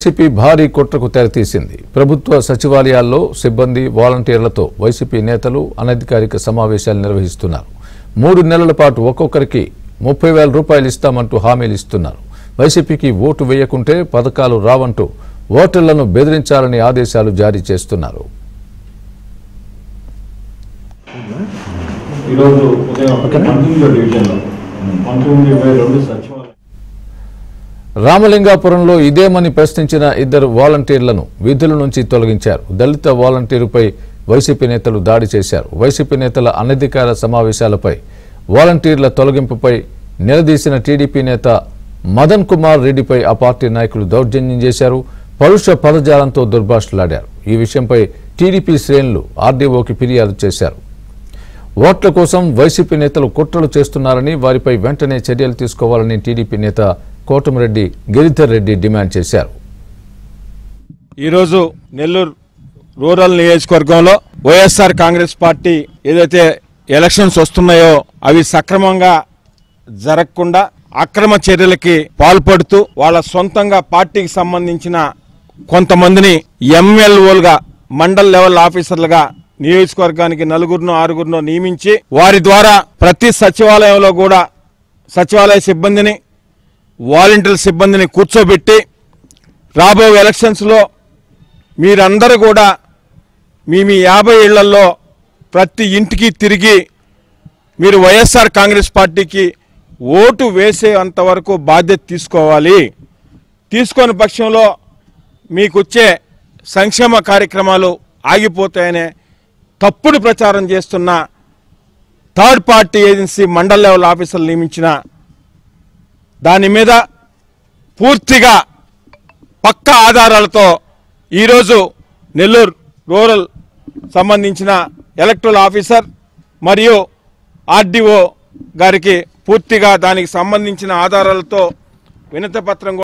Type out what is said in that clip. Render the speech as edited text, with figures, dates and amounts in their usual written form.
YCP భారీ కుట్రకు తెరతీసింది. ప్రభుత్వ సచివాలయాల్లో సిబ్బంది వాలంటీర్లతో వైసీపీ నేతలు అనధికారిక సమావేశాలు నిర్వహిస్తున్నారు. 3 నెలల పాటు ఒక్కొక్కరికి 30,000 రూపాయలు ఇస్తామంటూ హామీలు ఇస్తున్నారు. వైసీపీకి ఓటు వేయకుంటే పథకాలు రావంటూ ఓటర్లను బెదిరించాలని ఆదేశాలు జారీ చేస్తున్నారు. రామలింగాపురంలో ఇదేమని ప్రశ్నించిన 2 వాలంటీర్లను విధుల నుంచి తొలగించారు. దళిత వాలంటీరుపై వైసీపీ నేతలు దాడి చేశారు. వైసీపీ నేతల అనధికార సమావేశాలపై వాలంటీర్ల తొలగింపుపై నిలదీసిన టీడీపీ నేత మదన్ కుమార్ రెడ్డిపై ఆ పార్టీ నాయకులు దౌర్జన్యం చేశారు. పరుష పదజాలంతో దుర్భాషలాడారు. ఈ విషయంపై టీడీపీ శ్రేణులు ఆర్డీఓకి ఫిర్యాదు చేశారు. ఓట్ల కోసం వైసీపీ నేతలు కుట్రలు చేస్తున్నారని, వారిపై వెంటనే చర్యలు తీసుకోవాలని టీడీపీ నేత కోటమిరెడ్డి గిరిధర్ రెడ్డి డిమాండ్ చేశారు. ఈరోజు నెల్లూరు రూరల్ నియోజకవర్గంలో వైఎస్ఆర్ కాంగ్రెస్ పార్టీ ఏదైతే ఎలక్షన్స్ వస్తున్నాయో అవి సక్రమంగా జరగకుండా అక్రమ చర్యలకి పాల్పడుతూ వాళ్ళ సొంతంగా పార్టీకి సంబంధించిన కొంతమందిని ఎమ్మెల్యేలుగా మండల్ లెవెల్ ఆఫీసర్లుగా నియోజకవర్గానికి 4-6 నియమించి వారి ద్వారా ప్రతి సచివాలయంలో కూడా సచివాలయ సిబ్బందిని వాలంటీర్ సిబ్బందిని కూర్చోబెట్టి రాబోయే ఎలక్షన్స్లో మీరందరూ కూడా మీ 50 ఇళ్లలో ప్రతి ఇంటికి తిరిగి మీరు వైఎస్ఆర్ కాంగ్రెస్ పార్టీకి ఓటు వేసేంతవరకు బాధ్యత తీసుకోవాలి. తీసుకొని పక్షంలో మీకొచ్చే సంక్షేమ కార్యక్రమాలు ఆగిపోతాయనే తప్పుడు ప్రచారం చేస్తున్న third party agency mandal level ఆఫీసర్లు నియమించిన దాని మీద పూర్తిగా పక్కా ఆధారాలతో ఈరోజు నెల్లూరు రూరల్ సంబంధించిన ఎలక్టరల్ ఆఫీసర్ మరియు ఆర్డీఓ గారికి పూర్తిగా దానికి సంబంధించిన ఆధారాలతో వినతి పత్రం